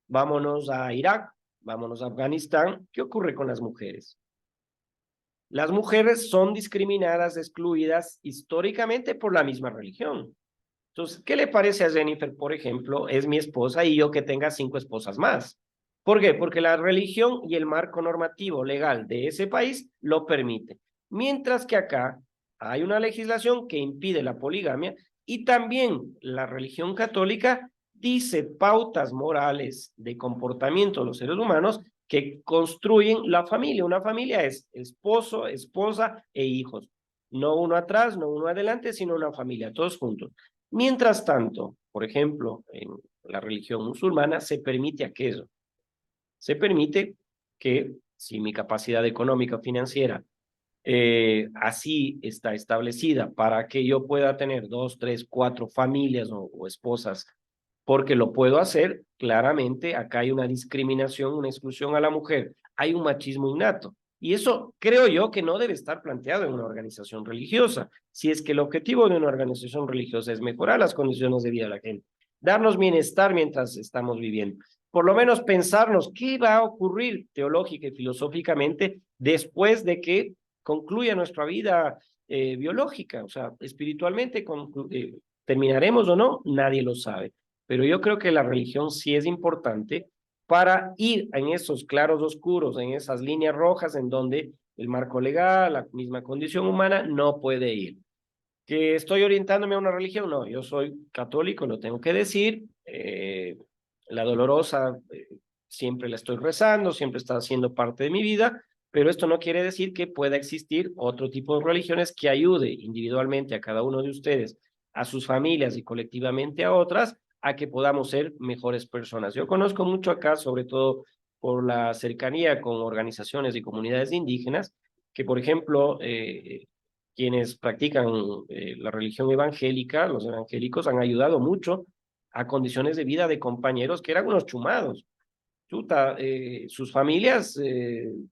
vámonos a Irak, vámonos a Afganistán. ¿Qué ocurre con las mujeres? Las mujeres son discriminadas, excluidas históricamente por la misma religión. Entonces, ¿qué le parece a Jennifer, por ejemplo, es mi esposa y yo que tenga 5 esposas más? ¿Por qué? Porque la religión y el marco normativo legal de ese país lo permite. Mientras que acá hay una legislación que impide la poligamia y también la religión católica dice pautas morales de comportamiento de los seres humanos que construyen la familia. Una familia es esposo, esposa e hijos. No uno atrás, no uno adelante, sino una familia, todos juntos. Mientras tanto, por ejemplo, en la religión musulmana se permite aquello. Se permite que si mi capacidad económica o financiera así está establecida para que yo pueda tener 2, 3, 4 familias o esposas, porque lo puedo hacer, claramente acá hay una discriminación, una exclusión a la mujer, hay un machismo innato. Y eso creo yo que no debe estar planteado en una organización religiosa. Si es que el objetivo de una organización religiosa es mejorar las condiciones de vida de la gente, darnos bienestar mientras estamos viviendo, por lo menos pensarnos qué va a ocurrir teológica y filosóficamente después de que concluya nuestra vida biológica, o sea, espiritualmente terminaremos o no, nadie lo sabe. Pero yo creo que la religión sí es importante para ir en esos claros oscuros, en esas líneas rojas en donde el marco legal, la misma condición humana no puede ir. ¿Que estoy orientándome a una religión? No, yo soy católico, lo tengo que decir. La dolorosa siempre la estoy rezando, siempre está siendo parte de mi vida, pero esto no quiere decir que pueda existir otro tipo de religiones que ayude individualmente a cada uno de ustedes, a sus familias y colectivamente a otras, a que podamos ser mejores personas. Yo conozco mucho acá, sobre todo por la cercanía con organizaciones y comunidades indígenas, que por ejemplo, quienes practican la religión evangélica, los evangélicos han ayudado mucho a condiciones de vida de compañeros que eran unos chumados. Chuta, sus familias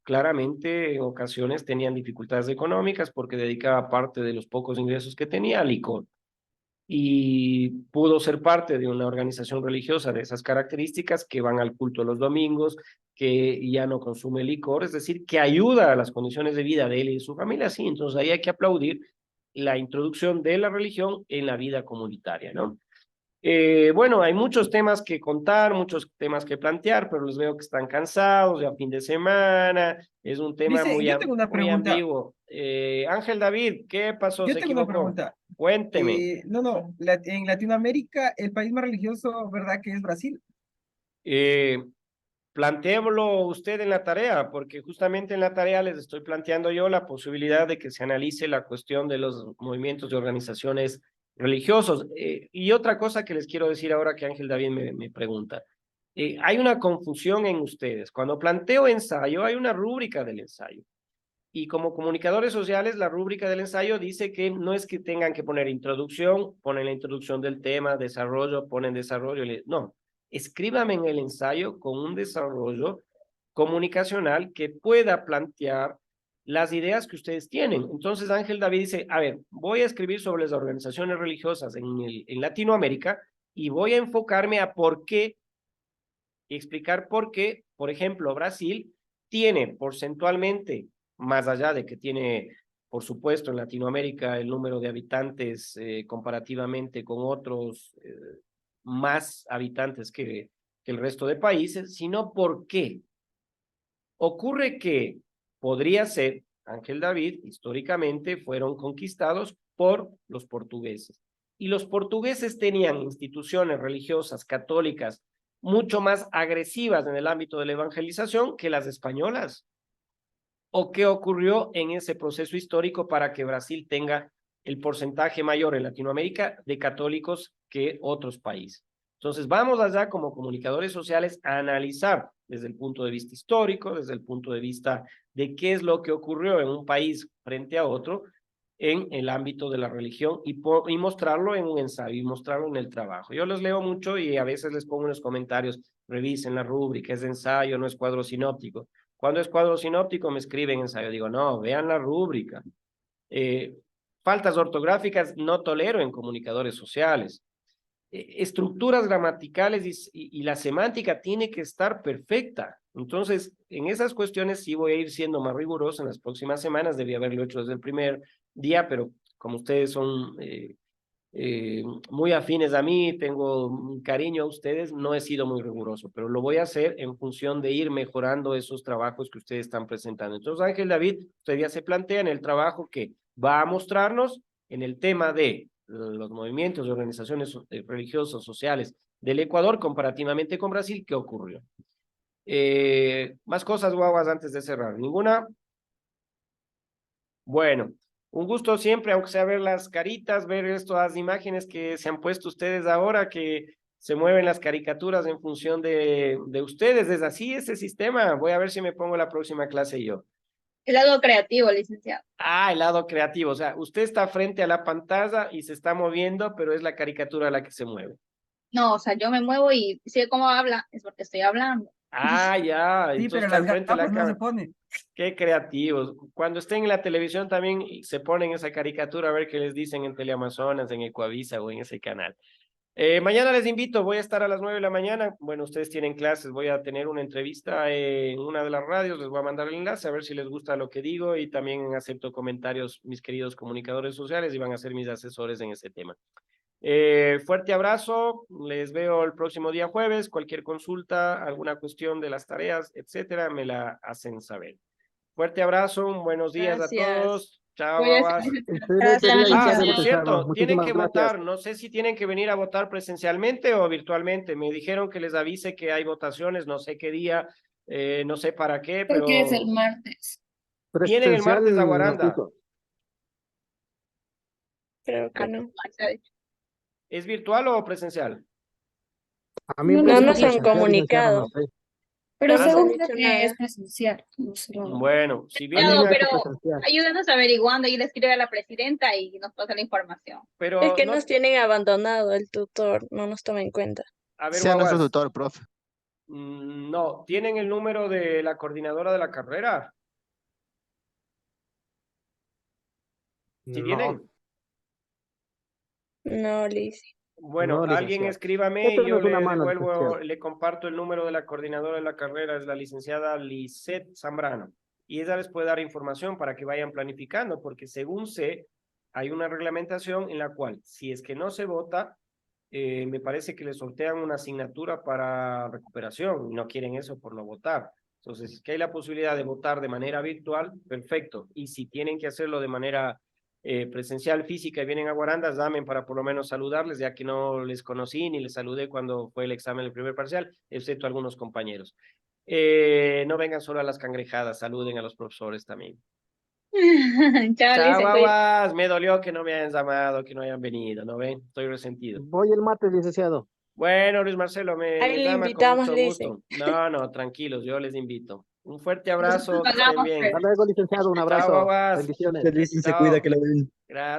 claramente en ocasiones tenían dificultades económicas porque dedicaba parte de los pocos ingresos que tenía al licor. Y pudo ser parte de una organización religiosa de esas características que van al culto los domingos, que ya no consume licor, es decir, que ayuda a las condiciones de vida de él y de su familia. Sí, entonces ahí hay que aplaudir la introducción de la religión en la vida comunitaria, ¿no? Bueno, hay muchos temas que contar, muchos temas que plantear, pero los veo que están cansados, ya fin de semana, es un tema Dice, yo tengo una muy pregunta. ambiguo. Ángel David, ¿qué pasó? Yo ¿Se tengo una equivocó? pregunta. Cuénteme. No, en Latinoamérica el país más religioso, ¿verdad que es Brasil? Plantémoslo usted en la tarea, porque justamente en la tarea les estoy planteando yo la posibilidad de que se analice la cuestión de los movimientos de organizaciones religiosos. Y otra cosa que les quiero decir ahora que Ángel David me pregunta. Hay una confusión en ustedes. Cuando planteo ensayo, hay una rúbrica del ensayo. Y como comunicadores sociales, la rúbrica del ensayo dice que no es que tengan que poner introducción, ponen la introducción del tema, desarrollo, ponen desarrollo. No, escríbame en el ensayo con un desarrollo comunicacional que pueda plantear las ideas que ustedes tienen. Entonces Ángel David dice, a ver, voy a escribir sobre las organizaciones religiosas en Latinoamérica y voy a enfocarme a por qué y explicar por qué, por ejemplo, Brasil tiene porcentualmente, más allá de que tiene, por supuesto, en Latinoamérica el número de habitantes comparativamente con otros más habitantes que el resto de países, sino por qué. Ocurre que podría ser, Ángel David, históricamente fueron conquistados por los portugueses. Y los portugueses tenían instituciones religiosas católicas mucho más agresivas en el ámbito de la evangelización que las españolas. ¿O qué ocurrió en ese proceso histórico para que Brasil tenga el porcentaje mayor en Latinoamérica de católicos que otros países? Entonces, vamos allá como comunicadores sociales a analizar desde el punto de vista histórico, desde el punto de vista de qué es lo que ocurrió en un país frente a otro en el ámbito de la religión y mostrarlo en un ensayo y mostrarlo en el trabajo. Yo los leo mucho y a veces les pongo en los comentarios, revisen la rúbrica, es de ensayo, no es cuadro sinóptico. Cuando es cuadro sinóptico me escriben ensayo, digo, no, vean la rúbrica. Faltas ortográficas no tolero en comunicadores sociales. Estructuras gramaticales y la semántica tiene que estar perfecta. Entonces, en esas cuestiones sí voy a ir siendo más riguroso en las próximas semanas. Debía haberlo hecho desde el primer día, pero como ustedes son muy afines a mí, tengo un cariño a ustedes, no he sido muy riguroso, pero lo voy a hacer en función de ir mejorando esos trabajos que ustedes están presentando. Entonces, Ángel David, usted ya se plantea en el trabajo que va a mostrarnos en el tema de los movimientos de organizaciones religiosas, sociales del Ecuador comparativamente con Brasil, ¿qué ocurrió? Más cosas guaguas antes de cerrar. ¿Ninguna? Bueno, un gusto siempre, aunque sea ver las caritas, ver estas imágenes que se han puesto ustedes ahora, que se mueven las caricaturas en función de ustedes. Es así ese sistema. Voy a ver si me pongo la próxima clase yo. El lado creativo, licenciado. Ah, el lado creativo. O sea, usted está frente a la pantalla y se está moviendo, pero es la caricatura la que se mueve. No, o sea, yo me muevo y si cómo habla, es porque estoy hablando. Ah, ya. Sí, Entonces pero está las frente a la gafas no se cámara. ponen. Qué creativos. Cuando estén en la televisión también se ponen esa caricatura a ver qué les dicen en Teleamazonas, en Ecuavisa o en ese canal. Mañana les invito, voy a estar a las 9 de la mañana. Bueno, ustedes tienen clases, voy a tener una entrevista en una de las radios, les voy a mandar el enlace a ver si les gusta lo que digo y también acepto comentarios, mis queridos comunicadores sociales, y van a ser mis asesores en ese tema. Fuerte abrazo, les veo el próximo día jueves. Cualquier consulta, alguna cuestión de las tareas, etcétera, me la hacen saber. Fuerte abrazo, buenos días a Gracias. todos. Chao, Voy a guaguas. Excelente Gracias, día, Ah, licenciado. por licenciado. cierto, tienen Muchísimas que gracias. votar. No sé si tienen que venir a votar presencialmente o virtualmente. Me dijeron que les avise que hay votaciones, no sé qué día, no sé para qué, Creo que es el pero martes. vienen el martes a Presencial nos Guaranda. dijo. Creo que Ah, no. se ha dicho. ¿Es virtual o presencial? A mí No me nos No dijo nos han presencial, licenciado, no comunicado. sé. Pero No nos han según creo dicho que es nada. presencial. No sé, Bueno, si A mí vienen, me Pero dijo presencial. ayúdanos averiguando y le escribe a la presidenta y nos pasa la información. Es pero que no, nos tienen abandonado el tutor, no nos toma en cuenta. a ver, Sea nuestro guaguas, tutor, profe. no, ¿tienen el número de la coordinadora de la carrera? ¿Sí No, tienen? No, Liz. Bueno, no, alguien licenciado. escríbame y yo Échenos una le mano, devuelvo, licenciado. le comparto el número de la coordinadora de la carrera, es la licenciada Lisette Zambrano. Y ella les puede dar información para que vayan planificando, porque según sé, hay una reglamentación en la cual, si es que no se vota, me parece que le sortean una asignatura para recuperación y no quieren eso por no votar. Entonces, si es que hay la posibilidad de votar de manera virtual, perfecto. Y si tienen que hacerlo de manera presencial, física y vienen a Guaranda, llamen para por lo menos saludarles, ya que no les conocí ni les saludé cuando fue el examen del primer parcial, excepto algunos compañeros. No vengan solo a las cangrejadas, saluden a los profesores también. Chao, Chao, Lice, cuídate. guaguas, me dolió que no me hayan llamado, que no hayan venido, ¿no ven? Estoy resentido. Voy el martes, licenciado. Bueno, Luis Marcelo, me Ahí le llama con invitamos, mucho Lice. gusto. No, tranquilos, yo les invito. Un fuerte Nosotros abrazo, que estén pagamos, bien. pero Hasta luego, licenciado. Un Chao, abrazo. guaguas. Bendiciones. Feliz y se Chao. cuida que lo ven. Gracias.